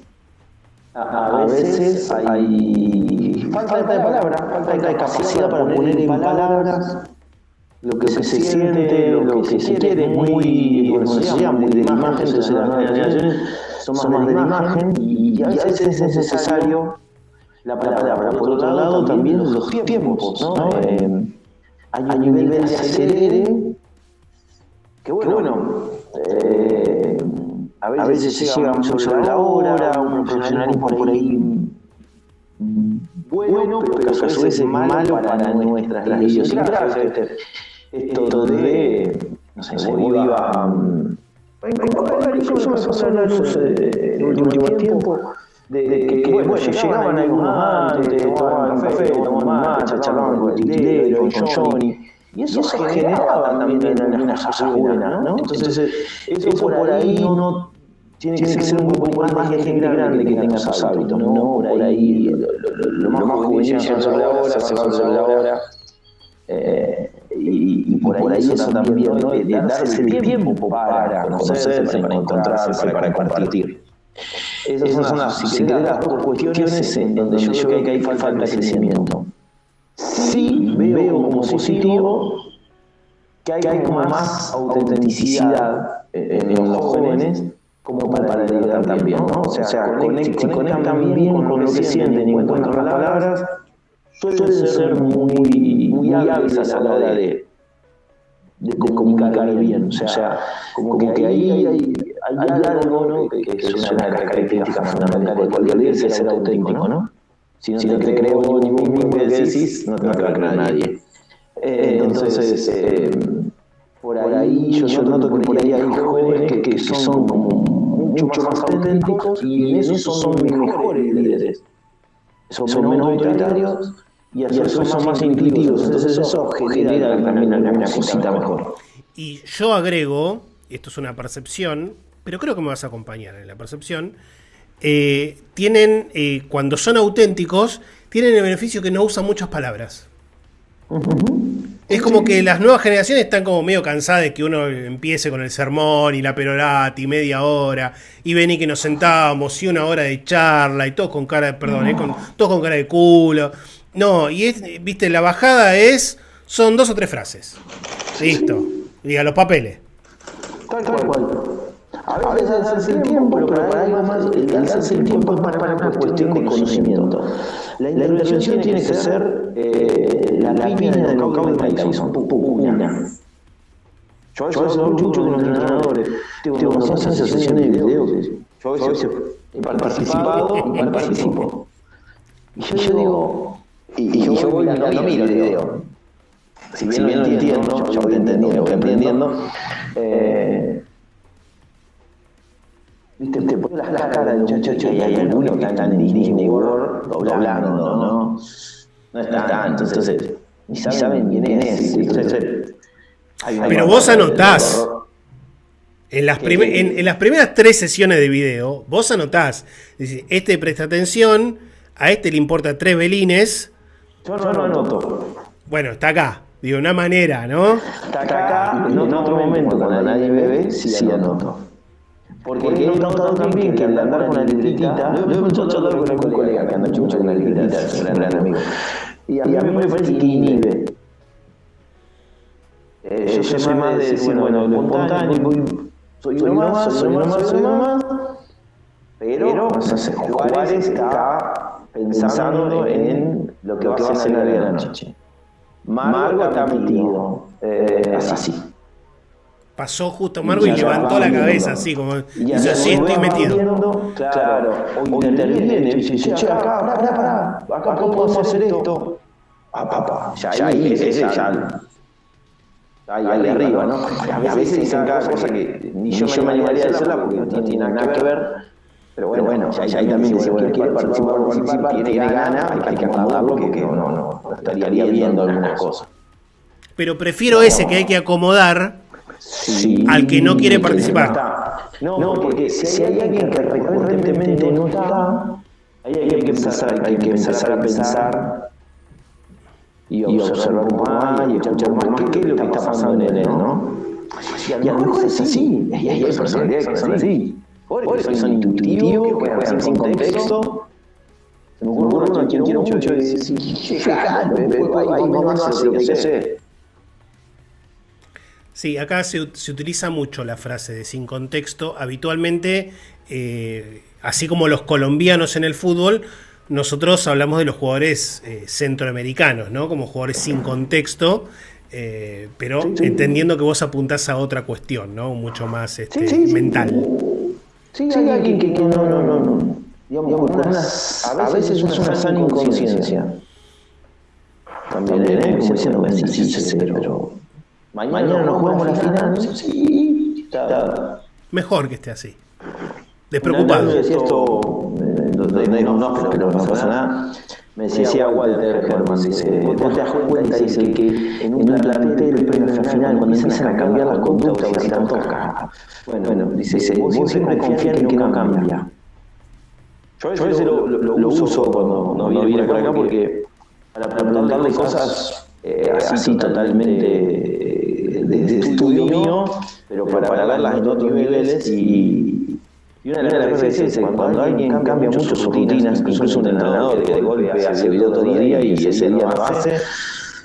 A veces hay falta de palabras, falta de capacidad para poner en palabras lo que se siente, lo que se quiere, es muy, bueno, se llama muy de imagen, entonces las nuevas generaciones son más de imagen y a veces es necesario la palabra. Por otro lado, también los tiempos, ¿no? Hay un nivel de acelere que bueno, a veces se llega mucho sobre la hora, un profesionalismo por ahí bueno, pero que a su vez es malo para nuestras idiosincrasias. Esto de, no sé, se iba incluso me pasó la luz el último tiempo, de que bueno, llegaban algunos antes, tomaban café, tomaban matcha, charlaban con el titilero, con Johnny. Y eso generaba también algunas cosas buenas, ¿no? Entonces, eso por ahí no tiene que ser un grupo más de gente grande que tenga esos hábitos, ¿no? Por ahí lo más juvenil se va sobre la hora, se va sobre la hora. Y por ahí eso también, ¿no? De darse el tiempo para conocerse, para encontrarse, para compartir. Esas son las dos cuestiones en donde yo creo que hay falta de crecimiento. Sí veo como positivo que hay como más autenticidad en los jóvenes como para liderar también, ¿no? O sea, conectan bien con lo que sienten y encuentran las palabras, suelen ser muy hábiles a la hora de comunicar bien. O sea, como que ahí hay algo, ¿no? que es una de las características fundamentales de cualquier líder, es ser auténtico, ¿no? Si no te creo vos ni vos mismo que decís, no te va a creer nadie. Entonces, por ahí yo noto que por ahí hay jóvenes que son como mucho más auténticos y en eso son mejores líderes. Son menos autoritarios y a su vez son más intuitivos. Entonces eso genera también alguna cosita mejor. Y yo agrego, esto es una percepción, pero creo que me vas a acompañar en la percepción, tienen, cuando son auténticos, tienen el beneficio que no usan muchas palabras. Es como que las nuevas generaciones están como medio cansadas de que uno empiece con el sermón y la perorata y media hora y vení que nos sentamos y una hora de charla y todos con cara de, todos con cara de culo. No, y viste, la bajada son 2 o 3 frases. Listo. Y a los papeles. Tal cual. A veces darse el tiempo, pero para algo más, el darse el tiempo es para una cuestión de conocimiento. La intervención tiene que ser la piña del knockout de Mike Tyson, una. Yo a veces hablo mucho con los entrenadores, tengo demasiadas sesiones de video, yo a veces he participado y participo. Y yo digo, y yo voy mirando el video. Si bien lo entiendo, yo voy entendiendo, viste, te pones las caras del muchacho y hay algunos que están en Disney World doblando, ¿no? No están, entonces, ni saben quién es. Entonces, pero vos anotás. En las primeras 3 sesiones de video, vos anotás. Dice, este presta atención, a este le importa 3 belines. Yo no anoto. Bueno, está acá. Digo, una manera, ¿no? Está acá, en otro momento, cuando nadie me ve, sí anoto. Porque he notado también que al andar con la libretita, yo he empezado a hablar con un colega que anda mucho con la libretita, es un gran amigo. Y a mí me parece que inhibe. Yo soy más de decir, bueno, lo espontáneo, soy uno más, pero Juárez está pensando en lo que va a hacer la noche. Margo está metido, así. Pasó justo Margo y levantó la cabeza, así como dice, sí, estoy metido. Claro, o interviene, dice, che, acá podemos hacer esto. Ya ahí, ese ya ahí arriba, ¿no? A veces dicen cada cosa que ni yo me animaría a decirla porque no tiene nada que ver. Pero bueno, ya ahí también dice, bueno, quiere participar, tiene ganas, hay que acomodarlo porque no estaría viendo algunas cosas. Pero prefiero ese que hay que acomodar al que no quiere participar. No, porque si hay alguien que recurrentemente no está, ahí hay que empezar a pensar y observar un poco más y escuchar más qué es lo que está pasando en él, ¿no? Y a lo mejor es así, y hay personalidades que son así. Porque son intuitivos, que pueden hacer sin contexto. Se me ocurre uno a quien quiero mucho y dice, ahí no hace lo que hay que hacer. Sí, acá se utiliza mucho la frase de sin contexto. Habitualmente, así como los colombianos en el fútbol, nosotros hablamos de los jugadores centroamericanos, ¿no? Como jugadores sin contexto, pero entendiendo que vos apuntás a otra cuestión, ¿no? Mucho más mental. Sí, hay alguien que no. Digamos, a veces es una sana inconsciencia. También, como diciendo, sí, pero mañana nos jugamos la final. Sí, está. Mejor que esté así. Despreocupado. Pero no pasa nada. Me decía Walter Herman, dice, vos te das cuenta, dice, que en un plantel, pero en la final, cuando empiezan a cambiar las conductas, se están toca. Bueno, dice, vos siempre confías en que no cambia. Yo a veces lo uso cuando no viene por acá, porque para preguntarle cosas así totalmente de estudio mío, pero para verlas en otros niveles y una de las veces es cuando alguien cambia mucho sus rutinas, incluso un entrenador que de golpe hace video todo el día y ese día no hace,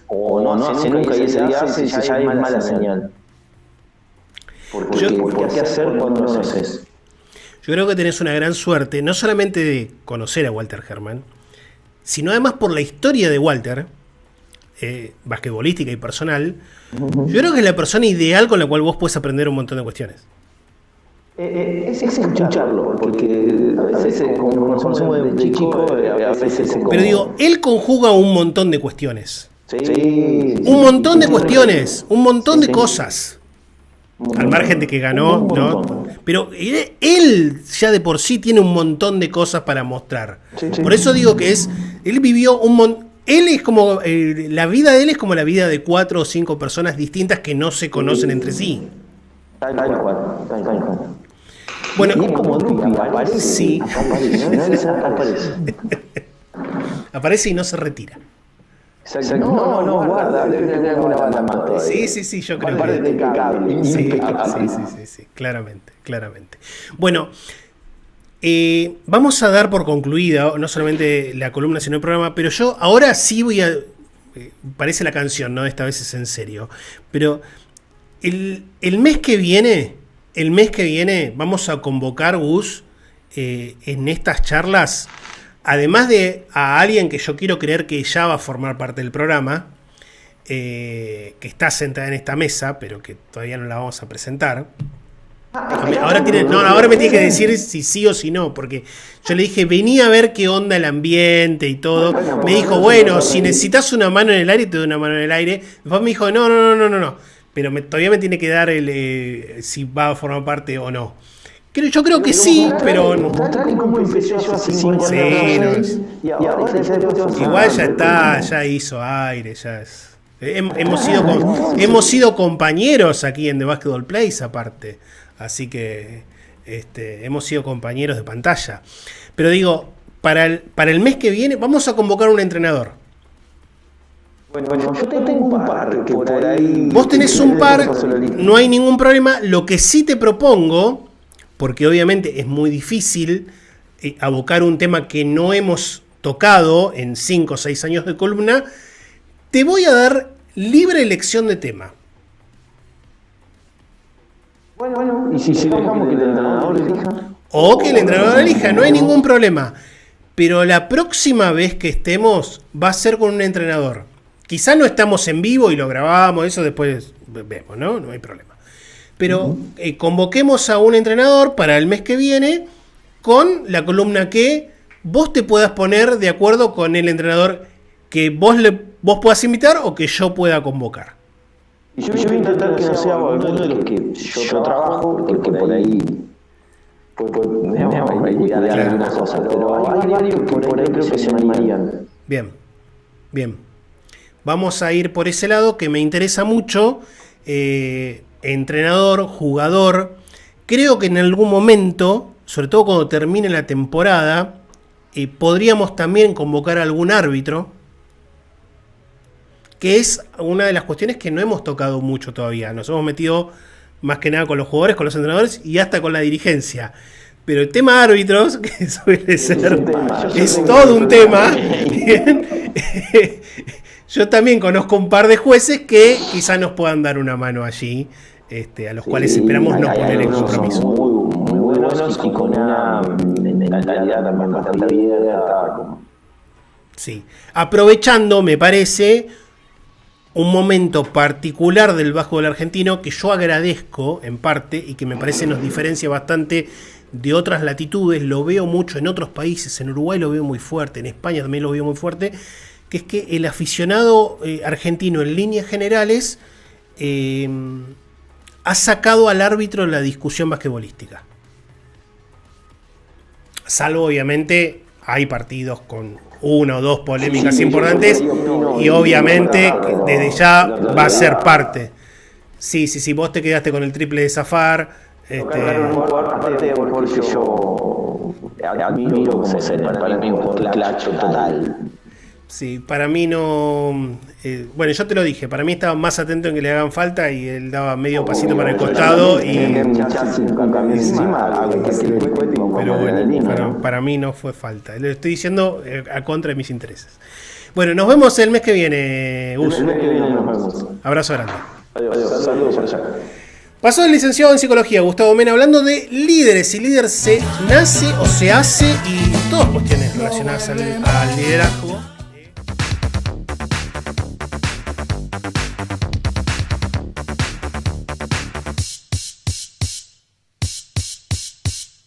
o no hace nunca y ese día hace, ya es mala señal. Porque hay que hacer cuando no haces. Yo creo que tenés una gran suerte, no solamente de conocer a Walter Herman, sino además por la historia de Walter, basquetbolística y personal. Yo creo que es la persona ideal con la cual vos podés aprender un montón de cuestiones. Es escucharlo, porque a veces como nos conocemos de chico, a veces pero digo, él conjuga un montón de cuestiones. Un montón de cuestiones, un montón de cosas. Al margen de que ganó, ¿no? Pero él ya de por sí tiene un montón de cosas para mostrar. Por eso digo que él vivió un montón. Él es como, la vida de él es como la vida de 4 o 5 personas distintas que no se conocen entre sí. Bueno, y es como aparece. Sí. Aparece. Aparece y no se retira. Exacto. No, guarda, debe tener alguna banda más todavía. Sí, yo creo que impecable. Sí, claramente. Bueno, vamos a dar por concluida no solamente la columna, sino el programa, pero yo ahora sí voy a... parece la canción, ¿no? Esta vez es en serio. Pero el mes que viene vamos a convocar, Gus, en estas charlas, además de a alguien que yo quiero creer que ya va a formar parte del programa, que está sentada en esta mesa, pero que todavía no la vamos a presentar. Ahora me tiene que decir si sí o si no, porque yo le dije, venía a ver qué onda el ambiente y todo. Me dijo, bueno, si necesitas una mano en el aire, te doy una mano en el aire. Después me dijo, no. Pero todavía me tiene que dar si va a formar parte o no. Yo creo que sí, pero no. ¿Cómo empezó hace 5 años? Igual ya está, ya hizo aire, ya es. Hemos sido compañeros aquí en The Basketball Place, aparte. Así que hemos sido compañeros de pantalla. Pero digo, para el mes que viene vamos a convocar un entrenador. Bueno, yo tengo un par que por ahí... Vos tenés un par, no hay ningún problema. Lo que sí te propongo, porque obviamente es muy difícil abocar un tema que no hemos tocado en 5 o 6 años de columna, te voy a dar libre elección de tema. Bueno, y si dejamos que el entrenador elija. O que el entrenador elija, no hay ningún problema. Pero la próxima vez que estemos va a ser con un entrenador. Quizá no estamos en vivo y lo grabamos, eso después vemos, ¿no? No hay problema. Pero convoquemos a un entrenador para el mes que viene con la columna que vos te puedas poner de acuerdo con el entrenador que vos puedas invitar o que yo pueda convocar. Y yo voy a intentar que no sea alguno de los que yo trabajo, porque por ahí me hago cuidar de algunas cosas, pero hay varios que por ahí creo que se animarían. Bien. Vamos a ir por ese lado que me interesa mucho. Entrenador, jugador. Creo que en algún momento, sobre todo cuando termine la temporada, podríamos también convocar a algún árbitro, que es una de las cuestiones que no hemos tocado mucho todavía. Nos hemos metido más que nada con los jugadores, con los entrenadores y hasta con la dirigencia. Pero el tema árbitros, que suele ser, es todo un tema. Bien. Yo también conozco un par de jueces que quizás nos puedan dar una mano allí, a los cuales esperamos no poner en compromiso. Muy buenos y con una mentalidad también bastante abierta. Sí, aprovechando, me parece, un momento particular del básquetbol argentino que yo agradezco en parte y que me parece nos diferencia bastante de otras latitudes. Lo veo mucho en otros países, en Uruguay lo veo muy fuerte, en España también lo veo muy fuerte, que es que el aficionado argentino en líneas generales ha sacado al árbitro la discusión basquetbolística. Salvo obviamente hay partidos con 1 o 2 polémicas importantes y obviamente desde ya va a ser parte. Sí, vos te quedaste con el triple de Zafar. Aparte porque yo admiro como ser, para mí un clutch total. Sí, para mí no... bueno, yo te lo dije, para mí estaba más atento en que le hagan falta y él daba medio pasito para el costado y... Pero bueno, para mí no fue falta. Le estoy diciendo a contra de mis intereses. Bueno, nos vemos el mes que viene, Gus. El mes que viene nos vemos. Abrazo grande. Adiós, saludos por allá. Pasó el licenciado en Psicología, Gustavo Mena, hablando de líderes. Si líder se nace o se hace y todas cuestiones relacionadas al liderazgo.